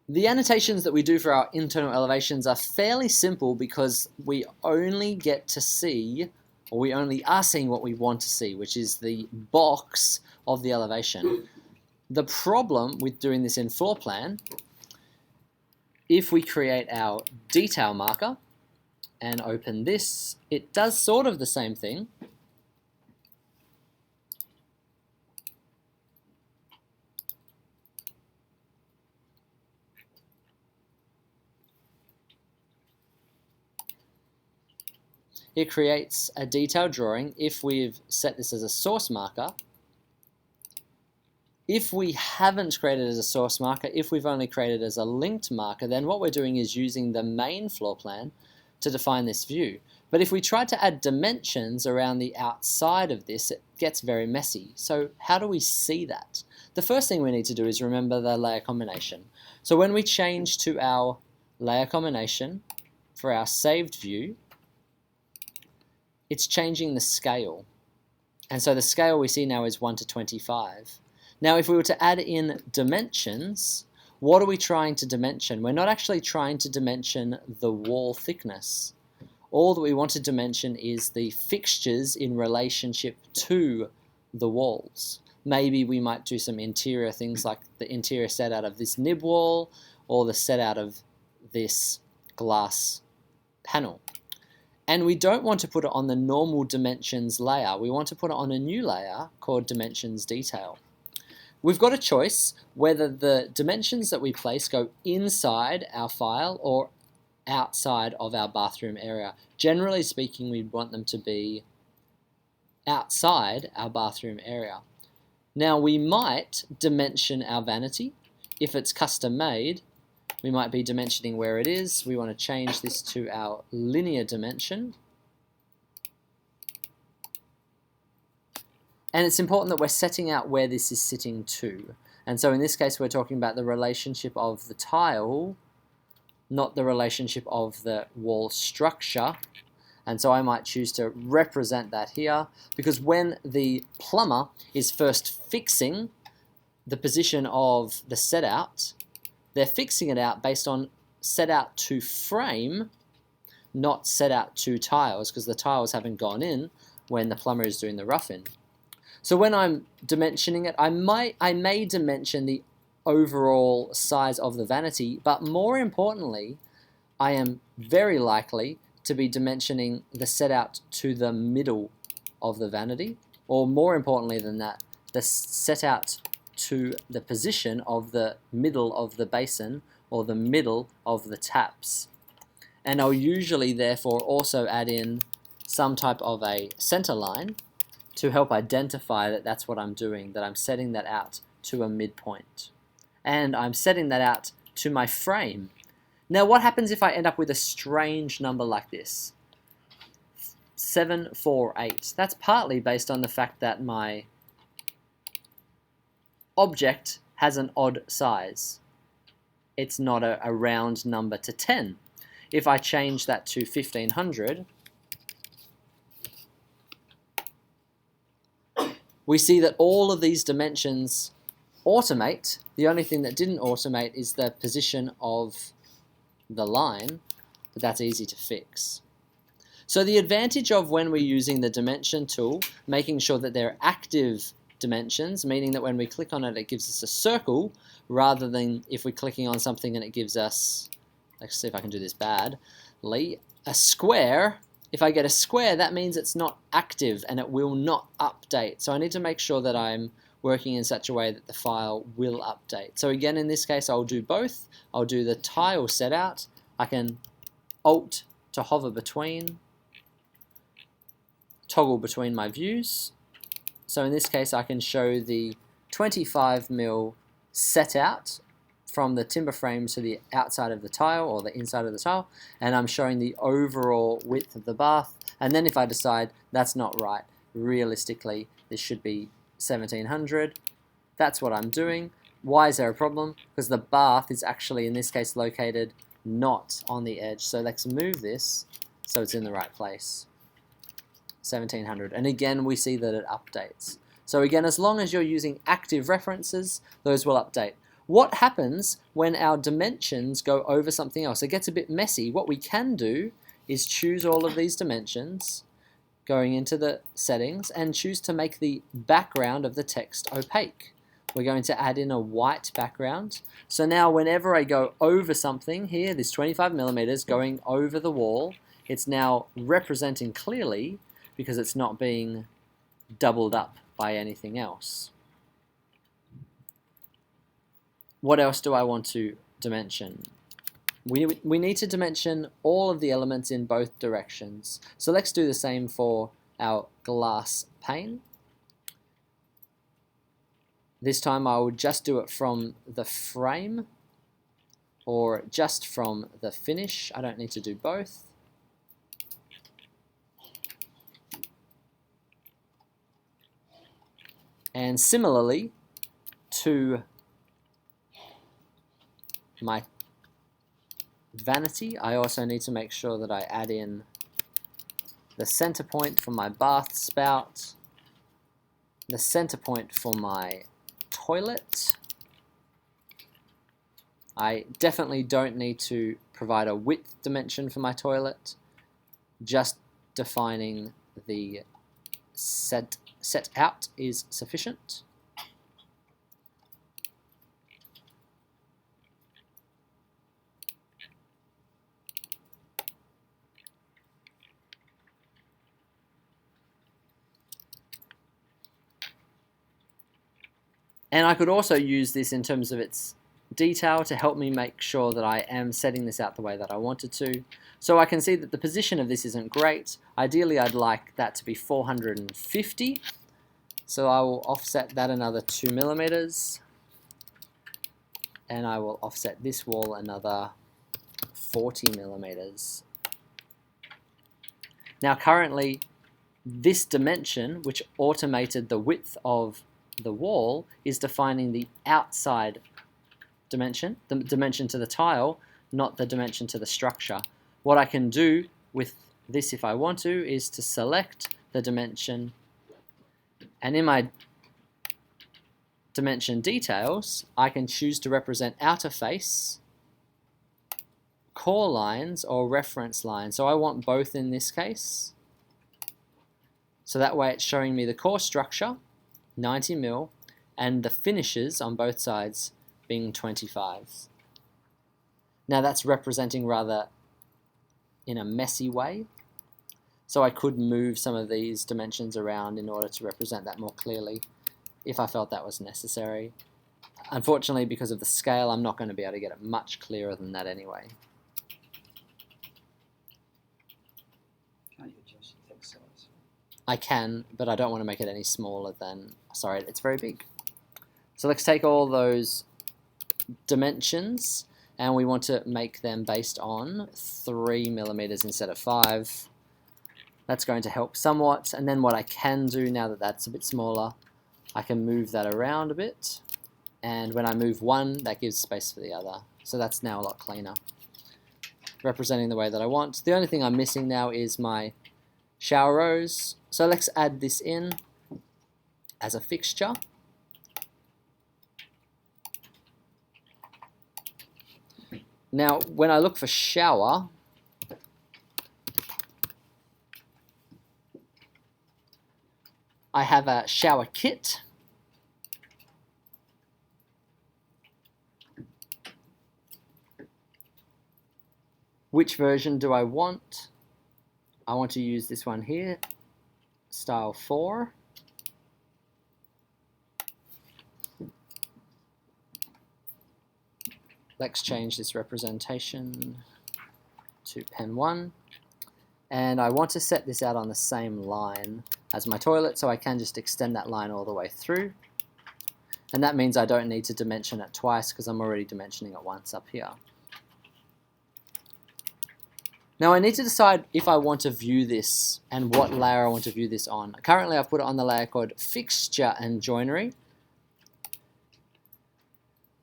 The annotations that we do for our internal elevations are fairly simple because we only get to see, or we only are seeing what we want to see, which is the box of the elevation. The problem with doing this in floor plan, if we create our detail marker and open this, it does sort of the same thing. It creates a detailed drawing if we've set this as a source marker. If we haven't created as a source marker, if we've only created as a linked marker, then what we're doing is using the main floor plan to define this view. But if we try to add dimensions around the outside of this, it gets very messy. So how do we see that? The first thing we need to do is remember the layer combination. So when we change to our layer combination for our saved view, it's changing the scale. And so the scale we see now is 1 to 25. Now if we were to add in dimensions, what are we trying to dimension? We're not actually trying to dimension the wall thickness. All that we want to dimension is the fixtures in relationship to the walls. Maybe we might do some interior things like the interior set out of this nib wall or the set out of this glass panel. And we don't want to put it on the normal dimensions layer. We want to put it on a new layer called dimensions detail. We've got a choice whether the dimensions that we place go inside our file or outside of our bathroom area. Generally speaking, we want them to be outside our bathroom area. Now we might dimension our vanity. If it's custom made, we might be dimensioning where it is. We want to change this to our linear dimension. And it's important that we're setting out where this is sitting to. And so in this case, we're talking about the relationship of the tile, not the relationship of the wall structure. And so I might choose to represent that here, because when the plumber is first fixing the position of the set out, they're fixing it out based on set out to frame, not set out to tiles, because the tiles haven't gone in when the plumber is doing the rough-in. So when I'm dimensioning it, I may dimension the overall size of the vanity, but more importantly, I am very likely to be dimensioning the set out to the middle of the vanity, or more importantly than that, the set out to the position of the middle of the basin or the middle of the taps. And I'll usually therefore also add in some type of a center line to help identify that that's what I'm doing, that I'm setting that out to a midpoint. And I'm setting that out to my frame. Now what happens if I end up with a strange number like this? 748. That's partly based on the fact that my object has an odd size. It's not a round number to 10. If I change that to 1500, we see that all of these dimensions automate. The only thing that didn't automate is the position of the line, but that's easy to fix. So the advantage of when we're using the dimension tool, making sure that they're active dimensions, meaning that when we click on it, it gives us a circle, rather than if we're clicking on something and it gives us, let's see if I can do this badly, a square. If I get a square, that means it's not active and it will not update. So I need to make sure that I'm working in such a way that the file will update. So again, in this case, I'll do both. I'll do the tile set out. I can Alt to hover between, toggle between my views. So in this case, I can show the 25mm set out from the timber frame to the outside of the tile or the inside of the tile, and I'm showing the overall width of the bath. And then if I decide that's not right, realistically this should be 1700, that's what I'm doing. Why is there a problem? Because the bath is actually in this case located not on the edge. So let's move this so it's in the right place. 1700, and again we see that it updates. So again, as long as you're using active references, those will update. What happens when our dimensions go over something else? It gets a bit messy. What we can do is choose all of these dimensions, going into the settings, and choose to make the background of the text opaque. We're going to add in a white background. So now whenever I go over something here, this 25 millimeters going over the wall, it's now representing clearly because it's not being doubled up by anything else. What else do I want to dimension? We need to dimension all of the elements in both directions. So let's do the same for our glass pane. This time I will just do it from the frame or just from the finish. I don't need to do both. And similarly to my vanity, I also need to make sure that I add in the center point for my bath spout, the center point for my toilet. I definitely don't need to provide a width dimension for my toilet, just defining the set out is sufficient. And I could also use this in terms of its detail to help me make sure that I am setting this out the way that I wanted to. So I can see that the position of this isn't great. Ideally, I'd like that to be 450. So I will offset that another 2 millimeters. And I will offset this wall another 40 millimeters. Now currently, this dimension, which automated the width of the wall, is defining the outside dimension, the dimension to the tile, not the dimension to the structure. What I can do with this, if I want to, is to select the dimension, and in my dimension details, I can choose to represent outer face, core lines, or reference lines. So I want both in this case. So that way it's showing me the core structure, 90 mil, and the finishes on both sides being 25s. Now that's representing rather in a messy way, so I could move some of these dimensions around in order to represent that more clearly if I felt that was necessary. Unfortunately, because of the scale, I'm not going to be able to get it much clearer than that anyway. Can't you adjust the text size? I can, but I don't want to make it any smaller than, sorry, it's very big. So let's take all those dimensions and we want to make them based on 3 millimeters instead of 5. That's going to help somewhat. And then what I can do, now that that's a bit smaller, I can move that around a bit. And when I move one, that gives space for the other. So that's now a lot cleaner, representing the way that I want. The only thing I'm missing now is my shower rose. So let's add this in as a fixture. Now, when I look for shower, I have a shower kit. Which version do I want? I want to use this one here, style 4. Let's change this representation to pen 1. And I want to set this out on the same line as my toilet, so I can just extend that line all the way through. And that means I don't need to dimension it twice because I'm already dimensioning it once up here. Now I need to decide if I want to view this and what layer I want to view this on. Currently I've put it on the layer called Fixture and Joinery.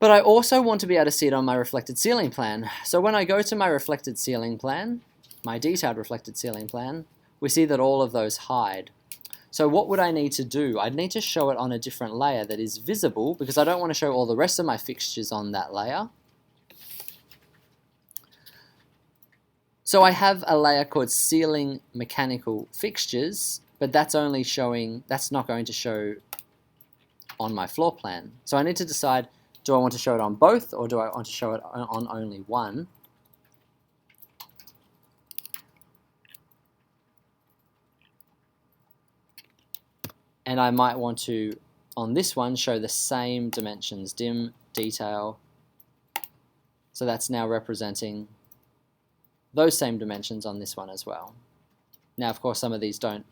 But I also want to be able to see it on my reflected ceiling plan. So when I go to my reflected ceiling plan, my detailed reflected ceiling plan, we see that all of those hide. So what would I need to do? I'd need to show it on a different layer that is visible, because I don't want to show all the rest of my fixtures on that layer. So I have a layer called ceiling mechanical fixtures, but that's not going to show on my floor plan. So I need to decide, do I want to show it on both, or do I want to show it on only one? And I might want to, on this one, show the same dimensions, dim, detail. So that's now representing those same dimensions on this one as well. Now, of course, some of these don't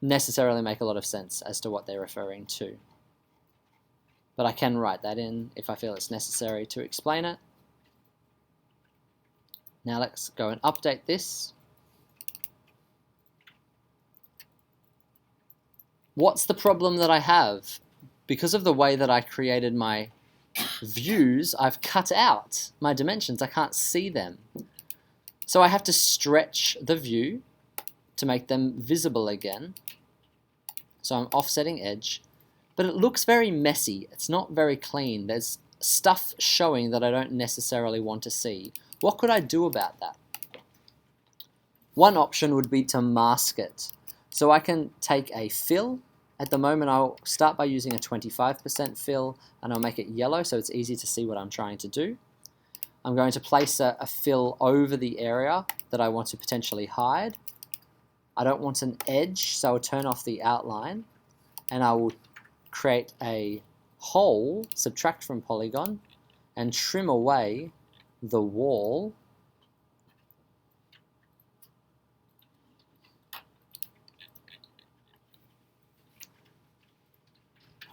necessarily make a lot of sense as to what they're referring to. But I can write that in if I feel it's necessary to explain it. Now let's go and update this. What's the problem that I have? Because of the way that I created my views, I've cut out my dimensions. I can't see them. So I have to stretch the view to make them visible again. So I'm offsetting edge, but it looks very messy. It's not very clean. There's stuff showing that I don't necessarily want to see. What could I do about that? One option would be to mask it. So I can take a fill. At the moment, I'll start by using a 25% fill, and I'll make it yellow so it's easy to see what I'm trying to do. I'm going to place a fill over the area that I want to potentially hide. I don't want an edge, so I'll turn off the outline, and I will create a hole, subtract from polygon, and trim away the wall.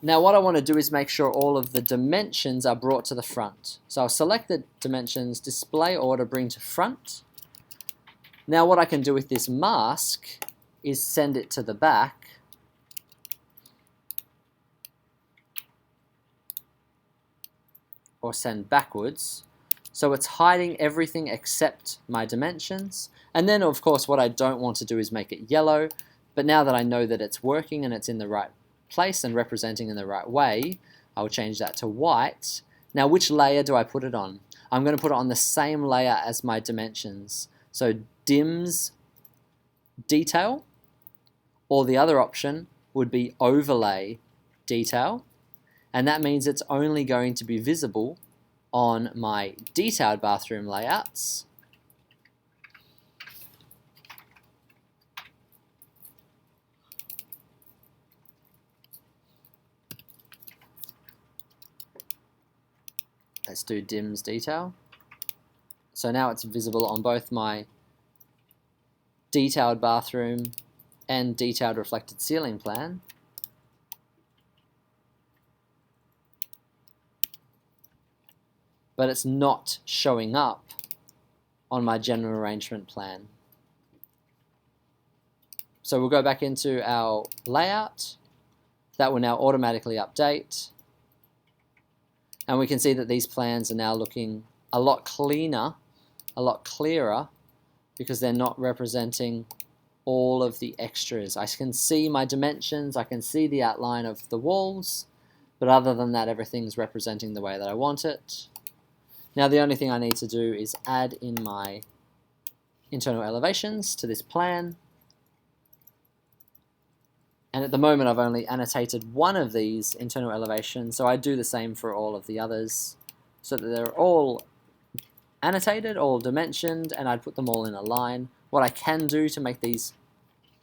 Now what I want to do is make sure all of the dimensions are brought to the front. So I'll select the dimensions, display order, bring to front. Now what I can do with this mask is send it to the back. Or send backwards. So it's hiding everything except my dimensions. And then of course what I don't want to do is make it yellow. But now that I know that it's working and it's in the right place and representing in the right way, I'll change that to white. Now which layer do I put it on? I'm going to put it on the same layer as my dimensions. So dims detail, or the other option would be overlay detail, and that means it's only going to be visible on my detailed bathroom layouts. Let's do dims detail. So now it's visible on both my detailed bathroom and detailed reflected ceiling plan. But it's not showing up on my general arrangement plan. So we'll go back into our layout. That will now automatically update. And we can see that these plans are now looking a lot cleaner, a lot clearer, because they're not representing all of the extras. I can see my dimensions, I can see the outline of the walls, but other than that, everything's representing the way that I want it. Now the only thing I need to do is add in my internal elevations to this plan. And at the moment I've only annotated one of these internal elevations, so I do the same for all of the others, so that they're all annotated, all dimensioned, and I'd put them all in a line. What I can do to make these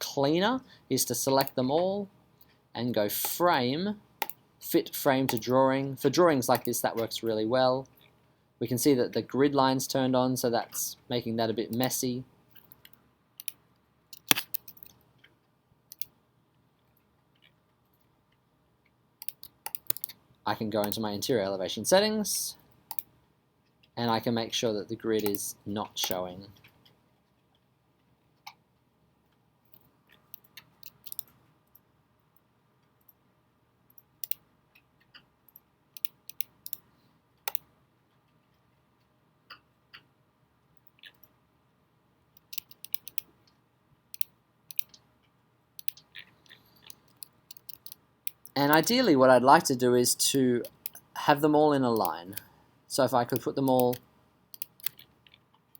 cleaner is to select them all and go frame, fit frame to drawing. For drawings like this, that works really well. We can see that the grid line's turned on, so that's making that a bit messy. I can go into my interior elevation settings, and I can make sure that the grid is not showing. And ideally what I'd like to do is to have them all in a line. So if I could put them all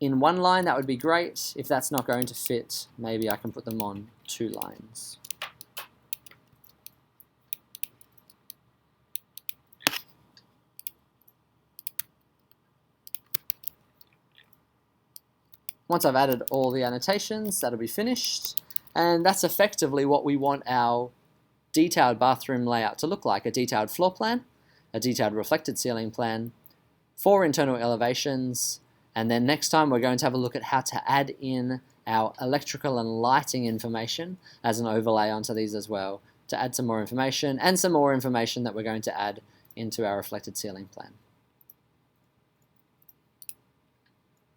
in one line, that would be great. If that's not going to fit, maybe I can put them on 2 lines. Once I've added all the annotations, that'll be finished. And that's effectively what we want our detailed bathroom layout to look like. A detailed floor plan, a detailed reflected ceiling plan, 4 internal elevations, and then next time we're going to have a look at how to add in our electrical and lighting information as an overlay onto these as well, to add some more information and some more information that we're going to add into our reflected ceiling plan.